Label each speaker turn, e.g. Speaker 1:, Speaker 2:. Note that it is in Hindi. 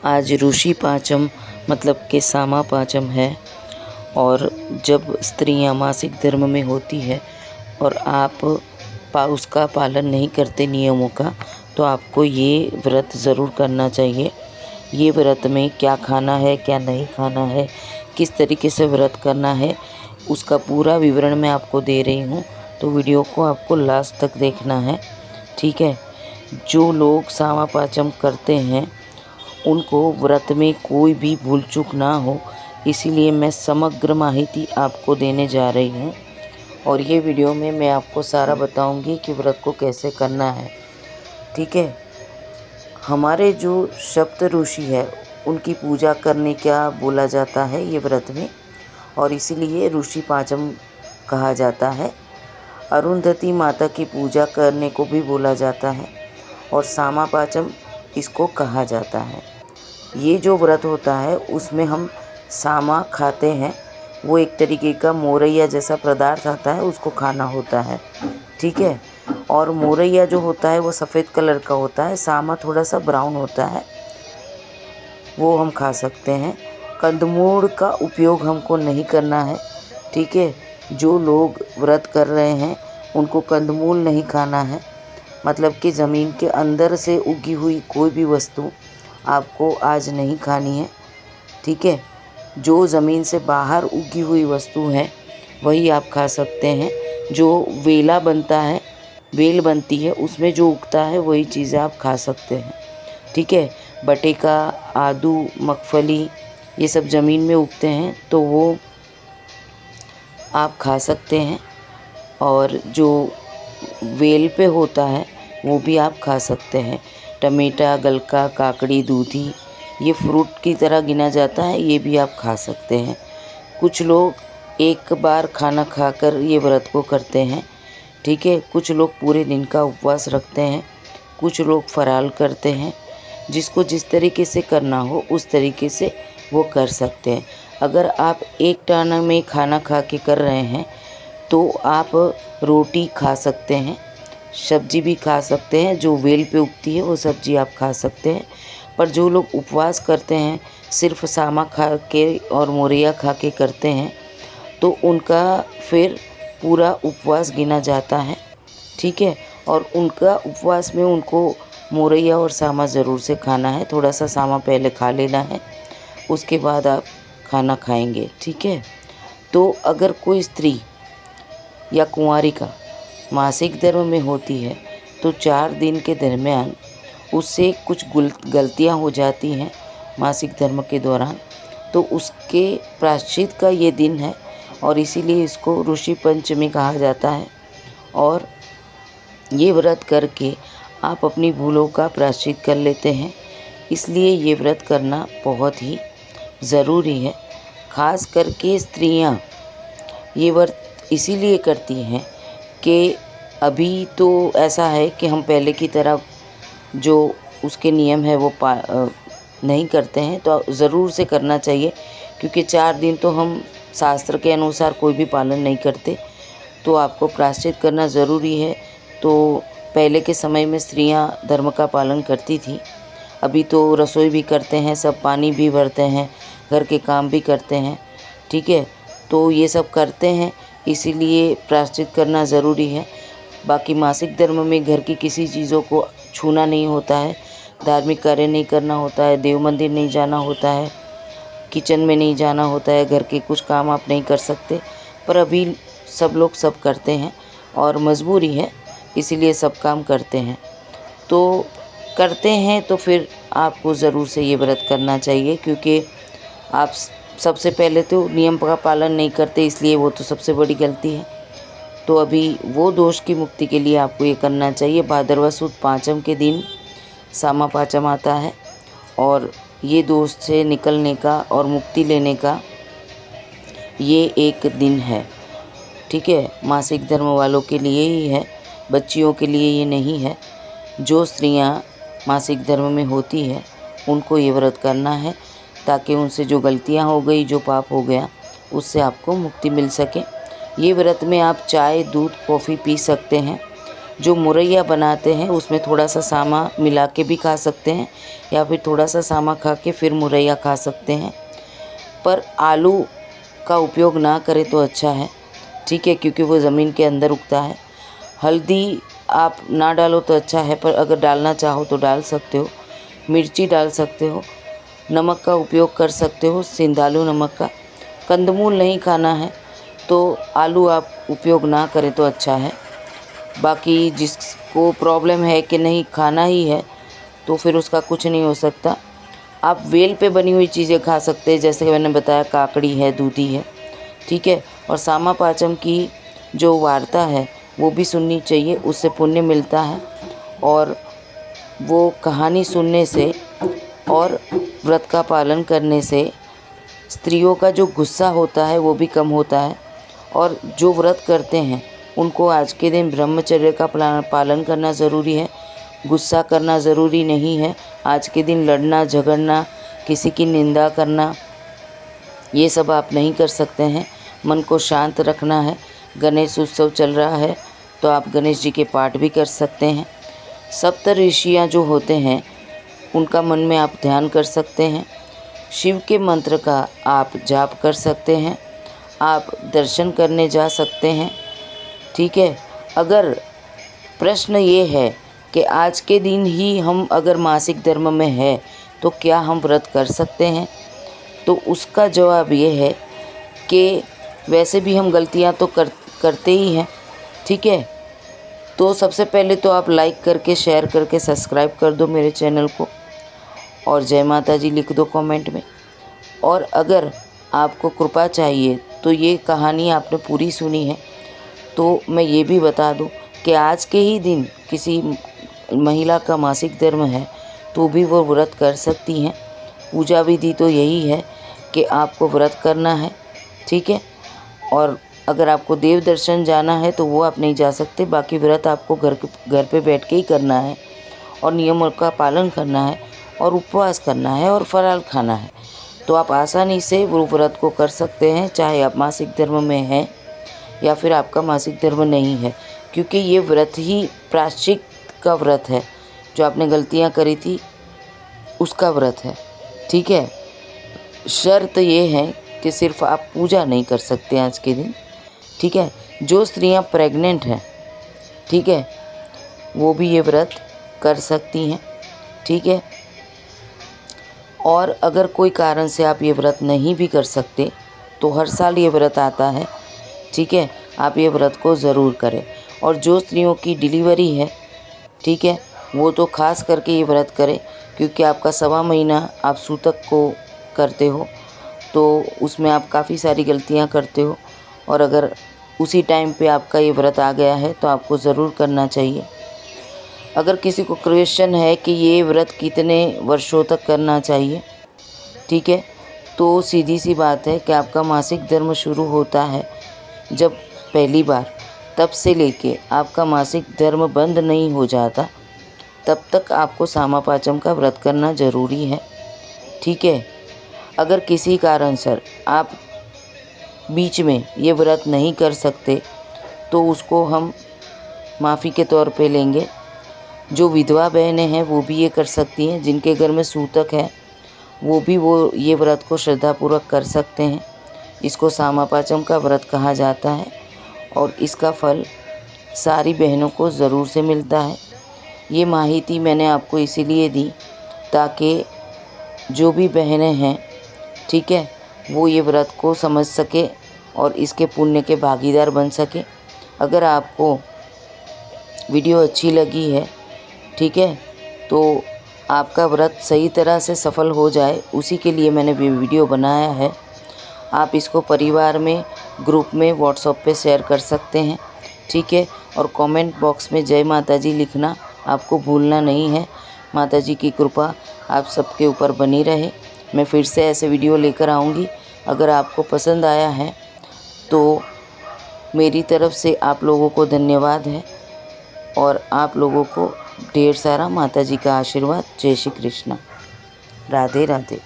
Speaker 1: आज ऋषि पाचम मतलब कि सामा पाचम है। और जब स्त्रियां मासिक धर्म में होती है और आप उसका पालन नहीं करते नियमों का, तो आपको ये व्रत ज़रूर करना चाहिए। ये व्रत में क्या खाना है, क्या नहीं खाना है, किस तरीके से व्रत करना है, उसका पूरा विवरण मैं आपको दे रही हूँ। तो वीडियो को आपको लास्ट तक देखना है, ठीक है। जो लोग सामा पाचम करते हैं उनको व्रत में कोई भी भूल चूक ना हो, इसीलिए मैं समग्र माहिती आपको देने जा रही हूँ। और ये वीडियो में मैं आपको सारा बताऊंगी कि व्रत को कैसे करना है, ठीक है। हमारे जो सप्त ऋषि है उनकी पूजा करने क्या बोला जाता है ये व्रत में, और इसीलिए ऋषि पाचम कहा जाता है। अरुंधति माता की पूजा करने को भी बोला जाता है और सामा पाचम इसको कहा जाता है। ये जो व्रत होता है उसमें हम सामा खाते हैं। वो एक तरीके का मोरैया जैसा पदार्थ आता है, उसको खाना होता है, ठीक है। और मोरैया जो होता है वो सफ़ेद कलर का होता है, सामा थोड़ा सा ब्राउन होता है, वो हम खा सकते हैं। कंदमूल का उपयोग हमको नहीं करना है, ठीक है। जो लोग व्रत कर रहे हैं उनको कंदमूल नहीं खाना है, मतलब कि ज़मीन के अंदर से उगी हुई कोई भी वस्तु आपको आज नहीं खानी है, ठीक है। जो ज़मीन से बाहर उगी हुई वस्तु है वही आप खा सकते हैं। जो वेला बनता है, वेल बनती है, उसमें जो उगता है वही चीज़ें आप खा सकते हैं, ठीक है। बटेका, आदू, मूंगफली ये सब ज़मीन में उगते हैं तो वो आप खा सकते हैं। और जो वेल पे होता है वो भी आप खा सकते हैं। टमेटा, गलका, काकड़ी, दूधी ये फ्रूट की तरह गिना जाता है, ये भी आप खा सकते हैं। कुछ लोग एक बार खाना खाकर ये व्रत को करते हैं, ठीक है। कुछ लोग पूरे दिन का उपवास रखते हैं, कुछ लोग फराल करते हैं। जिसको जिस तरीके से करना हो उस तरीके से वो कर सकते हैं। अगर आप एक टाना में खाना खा के कर रहे हैं तो आप रोटी खा सकते हैं, सब्जी भी खा सकते हैं। जो वेल पे उगती है वो सब्जी आप खा सकते हैं। पर जो लोग उपवास करते हैं, सिर्फ सामा खा के और मोरैया खा के करते हैं, तो उनका फिर पूरा उपवास गिना जाता है, ठीक है। और उनका उपवास में उनको मोरैया और सामा ज़रूर से खाना है। थोड़ा सा सामा पहले खा लेना है, उसके बाद आप खाना खाएंगे, ठीक है। तो अगर कोई स्त्री या कुंवारिका मासिक धर्म में होती है तो 4 दिन के दरमियान उससे कुछ गलतियां हो जाती हैं मासिक धर्म के दौरान, तो उसके प्रायश्चित का ये दिन है और इसीलिए इसको ऋषि पंचमी कहा जाता है। और ये व्रत करके आप अपनी भूलों का प्रायश्चित कर लेते हैं, इसलिए ये व्रत करना बहुत ही ज़रूरी है। ख़ास करके स्त्रियां ये व्रत इसीलिए करती हैं कि अभी तो ऐसा है कि हम पहले की तरह जो उसके नियम है वो नहीं करते हैं, तो ज़रूर से करना चाहिए। क्योंकि 4 दिन तो हम शास्त्र के अनुसार कोई भी पालन नहीं करते, तो आपको प्रायश्चित करना ज़रूरी है। तो पहले के समय में स्त्रियां धर्म का पालन करती थी, अभी तो रसोई भी करते हैं, सब पानी भी भरते हैं, घर के काम भी करते हैं, ठीक है। तो ये सब करते हैं, इसीलिए प्रायश्चित करना ज़रूरी है। बाकी मासिक धर्म में घर की किसी चीज़ों को छूना नहीं होता है, धार्मिक कार्य नहीं करना होता है, देव मंदिर नहीं जाना होता है, किचन में नहीं जाना होता है, घर के कुछ काम आप नहीं कर सकते। पर अभी सब लोग सब करते हैं और मजबूरी है, इसीलिए सब काम करते हैं। तो करते हैं तो फिर आपको ज़रूर से ये व्रत करना चाहिए, क्योंकि आप सबसे पहले तो नियम का पालन नहीं करते, इसलिए वो तो सबसे बड़ी गलती है। तो अभी वो दोष की मुक्ति के लिए आपको ये करना चाहिए। भाद्रवा सुद पाँचम के दिन सामा पाचम आता है और ये दोष से निकलने का और मुक्ति लेने का ये एक दिन है, ठीक है। मासिक धर्म वालों के लिए ही है, बच्चियों के लिए ये नहीं है। जो स्त्रियां मासिक धर्म में होती है उनको ये व्रत करना है, ताकि उनसे जो गलतियां हो गई, जो पाप हो गया, उससे आपको मुक्ति मिल सके। ये व्रत में आप चाय, दूध, कॉफ़ी पी सकते हैं, जो मुरैया बनाते हैं उसमें थोड़ा सा सामा मिला के भी खा सकते हैं, या फिर थोड़ा सा सामा खा के फिर मुरैया खा सकते हैं। पर आलू का उपयोग ना करें तो अच्छा है, ठीक है, क्योंकि वो ज़मीन के अंदर उगता है। हल्दी आप ना डालो तो अच्छा है, पर अगर डालना चाहो तो डाल सकते हो। मिर्ची डाल सकते हो, नमक का उपयोग कर सकते हो, सिंधालू नमक का। कंदमूल नहीं खाना है तो आलू आप उपयोग ना करें तो अच्छा है। बाकी जिसको प्रॉब्लम है कि नहीं खाना ही है तो फिर उसका कुछ नहीं हो सकता। आप वेल पे बनी हुई चीज़ें खा सकते हैं, जैसे कि मैंने बताया काकड़ी है, दूधी है, ठीक है। और सामा पाचम की जो वार्ता है वो भी सुननी चाहिए, उससे पुण्य मिलता है। और वो कहानी सुनने से और व्रत का पालन करने से स्त्रियों का जो गुस्सा होता है वो भी कम होता है। और जो व्रत करते हैं उनको आज के दिन ब्रह्मचर्य का पालन करना ज़रूरी है, गुस्सा करना ज़रूरी नहीं है। आज के दिन लड़ना झगड़ना, किसी की निंदा करना, ये सब आप नहीं कर सकते हैं। मन को शांत रखना है। गणेश उत्सव चल रहा है तो आप गणेश जी के पाठ भी कर सकते हैं। सप्त ऋषियाँ जो होते हैं उनका मन में आप ध्यान कर सकते हैं। शिव के मंत्र का आप जाप कर सकते हैं। आप दर्शन करने जा सकते हैं, ठीक है। अगर प्रश्न ये है कि आज के दिन ही हम अगर मासिक धर्म में है तो क्या हम व्रत कर सकते हैं, तो उसका जवाब ये है कि वैसे भी हम गलतियां तो करते ही हैं, ठीक है। तो सबसे पहले तो आप लाइक करके, शेयर करके, सब्सक्राइब कर दो मेरे चैनल को, और जय माता जी लिख दो कमेंट में। और अगर आपको कृपा चाहिए तो ये कहानी आपने पूरी सुनी है तो मैं ये भी बता दूं कि आज के ही दिन किसी महिला का मासिक धर्म है तो भी वो व्रत कर सकती हैं। पूजा विधि तो यही है कि आपको व्रत करना है, ठीक है। और अगर आपको देव दर्शन जाना है तो वो आप नहीं जा सकते, बाकी व्रत आपको घर पे बैठ के ही करना है, और नियमों का पालन करना है, और उपवास करना है, और फराल खाना है। तो आप आसानी से वो व्रत को कर सकते हैं, चाहे आप मासिक धर्म में हैं या फिर आपका मासिक धर्म नहीं है, क्योंकि ये व्रत ही प्रायश्चित का व्रत है। जो आपने गलतियां करी थी उसका व्रत है, ठीक है। शर्त ये है कि सिर्फ आप पूजा नहीं कर सकते आज के दिन, ठीक है। जो स्त्रियां प्रेग्नेंट हैं, ठीक है, वो भी ये व्रत कर सकती हैं, ठीक है। और अगर कोई कारण से आप ये व्रत नहीं भी कर सकते तो हर साल ये व्रत आता है, ठीक है। आप ये व्रत को ज़रूर करें। और जो स्त्रियों की डिलीवरी है, ठीक है, वो तो खास करके ये व्रत करें, क्योंकि आपका 1.25 महीना आप सूतक को करते हो तो उसमें आप काफ़ी सारी गलतियां करते हो, और अगर उसी टाइम पे आपका ये व्रत आ गया है तो आपको ज़रूर करना चाहिए। अगर किसी को क्वेश्चन है कि ये व्रत कितने वर्षों तक करना चाहिए, ठीक है, तो सीधी सी बात है कि आपका मासिक धर्म शुरू होता है जब पहली बार, तब से लेके आपका मासिक धर्म बंद नहीं हो जाता तब तक आपको सामा पाचम का व्रत करना ज़रूरी है, ठीक है। अगर किसी कारण से आप बीच में ये व्रत नहीं कर सकते तो उसको हम माफ़ी के तौर पे लेंगे। जो विधवा बहनें हैं वो भी ये कर सकती हैं, जिनके घर में सूतक है वो ये व्रत को श्रद्धापूर्वक कर सकते हैं। इसको सामा पाचम का व्रत कहा जाता है और इसका फल सारी बहनों को ज़रूर से मिलता है। ये माहिती मैंने आपको इसीलिए दी ताकि जो भी बहनें हैं, ठीक है, वो ये व्रत को समझ सके और इसके पुण्य के भागीदार बन सके। अगर आपको वीडियो अच्छी लगी है, ठीक है, तो आपका व्रत सही तरह से सफल हो जाए उसी के लिए मैंने वीडियो बनाया है। आप इसको परिवार में, ग्रुप में, व्हाट्सएप पे शेयर कर सकते हैं, ठीक है। और कमेंट बॉक्स में जय माता जी लिखना आपको भूलना नहीं है। माता जी की कृपा आप सबके ऊपर बनी रहे। मैं फिर से ऐसे वीडियो लेकर आऊँगी। अगर आपको पसंद आया है तो मेरी तरफ से आप लोगों को धन्यवाद है, और आप लोगों को ढेर सारा माता जी का आशीर्वाद। जय श्री कृष्ण। राधे राधे।